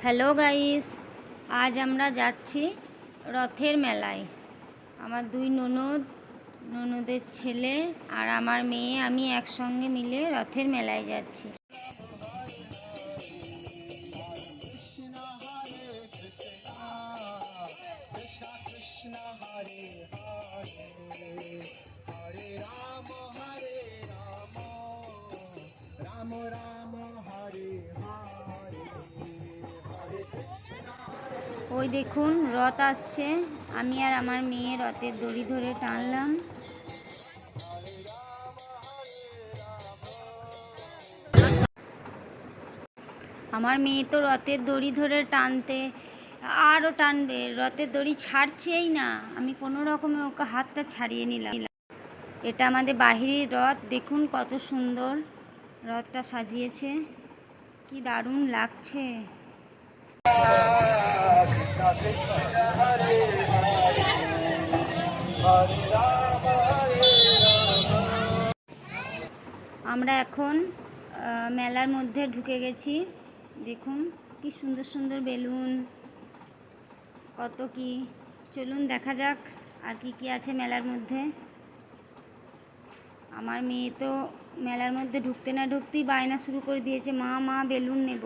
Hello guys, আজ আমরা যাচ্ছি রথের মেলায়। আমার দুই ননদের ছেলে আর আমার মেয়ে আমি একসঙ্গে মিলে রথের মেলায় যাচ্ছি। ওই দেখুন রথ আসছে, আমি আর আমার মেয়ে রথের দড়ি ধরে টানলাম। আমার মেয়ে তো রথের দড়ি ধরে টানতে আরও টানবে, রথের দড়ি ছাড়ছেই না। আমি কোনো রকমে ওকে হাতটা ছাড়িয়ে নিলাম। এটা আমাদের বাহিরের রথ, দেখুন কত সুন্দর রথটা সাজিয়েছে, কি দারুণ লাগছে। আমরা এখন মেলার মধ্যে ঢুকে গেছি। দেখুন কি সুন্দর সুন্দর বেলুন, কত কি। চলুন দেখা যাক আর কি কি আছে মেলার মধ্যে। আমার মেয়ে তো মেলার মধ্যে ঢুকতে না ঢুকতেই বায়না শুরু করে দিয়েছে, মা মা বেলুন নেব।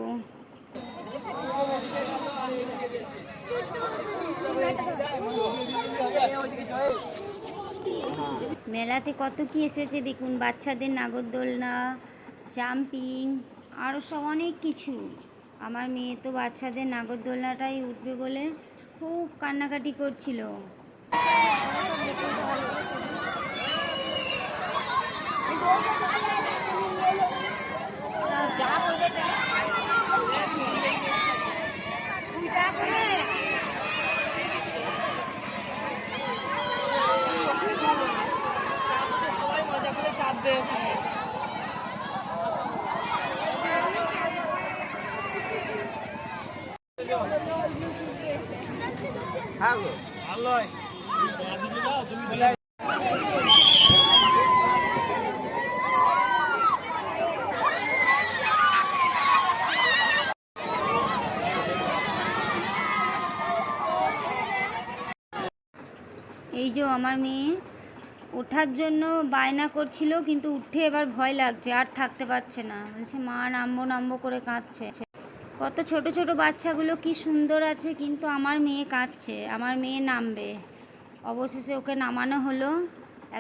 মেলাতে কত কি এসেছে দেখুন, বাচ্চাদের নাগরদোলনা, জাম্পিং, আরও সব অনেক কিছু। আমার মেয়ে তো বাচ্চাদের নাগরদোলনাটাই উঠবে বলে খুব কান্নাকাটি করছিল। এই যে আমার মেয়ে ওঠার জন্য বায়না করছিল, কিন্তু উঠে এবার ভয় লাগছে, আর থাকতে পারছে না, বলছে মা নামবো নামবো করে কাঁদছে। কত ছোট ছোট বাচ্চাগুলো কি সুন্দর আছে, কিন্তু আমার মেয়ে কাঁদছে, আমার মেয়ে নামবে। অবশেষে ওকে নামানো হলো,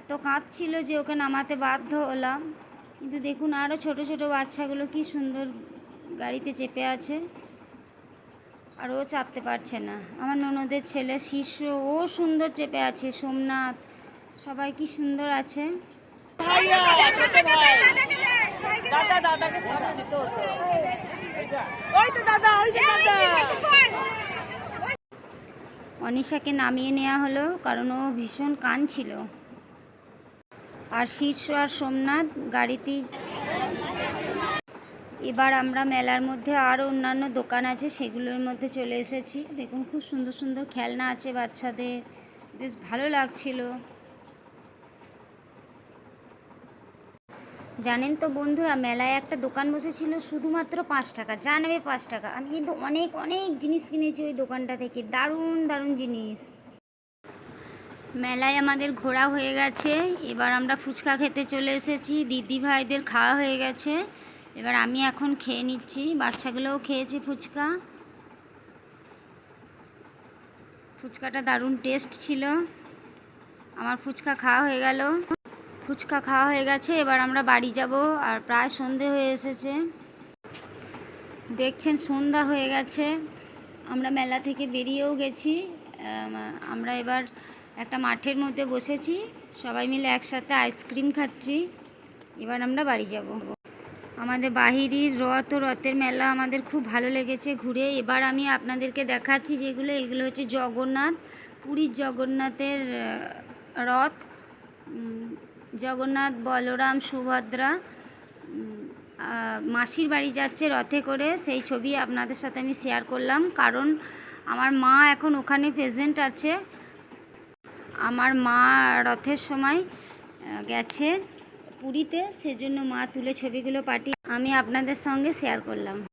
এত কাঁদছিল যে ওকে নামাতে বাধ্য হলাম। কিন্তু দেখুন আরও ছোট ছোট বাচ্চাগুলো কি সুন্দর গাড়িতে চেপে আছে, আর ও চাপতে পারছে না। আমার ননদের ছেলে শীর্ষ, ও সুন্দর চেপে আছে। সোমনাথ, সবাই কি সুন্দর আছে। অনিশাকে নামিয়ে নেওয়া হলো, কারণ ও ভীষণ কাঁদছিল। আর শীর্ষ আর সোমনাথ গাড়িতেই। এবার আমরা মেলার মধ্যে আরও অন্যান্য দোকান আছে, সেগুলোর মধ্যে চলে এসেছি। দেখুন খুব সুন্দর সুন্দর খেলনা আছে বাচ্চাদের, বেশ ভালো লাগছিল। জানেন তো বন্ধুরা, মেলায় একটা দোকান বসেছিল শুধুমাত্র 5 টাকা, যা নেবে 5 টাকা। আমি কিন্তু অনেক অনেক জিনিস কিনেছি ওই দোকানটা থেকে, দারুণ দারুণ জিনিস। মেলায় আমাদের ঘোরা হয়ে গেছে, এবার আমরা ফুচকা খেতে চলে এসেছি। দিদি ভাইদের খাওয়া হয়ে গেছে, এবার আমি এখন খেয়ে নিচ্ছি। বাচ্চাগুলোও খেয়েছে ফুচকা, ফুচকাটা দারুণ টেস্ট ছিল। আমার ফুচকা খাওয়া হয়ে গেল, ফুচকা খাওয়া হয়ে গেছে। এবার আমরা বাড়ি যাব, আর প্রায় সন্ধে হয়ে এসেছে। দেখছেন সন্ধ্যা হয়ে গেছে, আমরা মেলা থেকে বেরিয়েও গেছি। আমরা এবার একটা মাঠের মধ্যে বসেছি, সবাই মিলে একসাথে আইসক্রিম খাচ্ছি। এবার আমরা বাড়ি যাব। আমাদের বাহিরের রথ ও রথের মেলা আমাদের খুব ভালো লেগেছে ঘুরে। এবার আমি আপনাদেরকে দেখাচ্ছি যেগুলো, এগুলো হচ্ছে জগন্নাথ, পুরীর জগন্নাথের রথ। জগন্নাথ, বলরাম, সুভদ্রা মাসির বাড়ি যাচ্ছে রথে করে, সেই ছবি আপনাদের সাথে আমি শেয়ার করলাম, কারণ আমার মা এখন ওখানে প্রেজেন্ট আছে। আমার মা রথের সময় গেছে পুরীতে, সেজন্য মা তুলে ছবিগুলো পাঠিয়ে আমি আপনাদের সঙ্গে শেয়ার করলাম।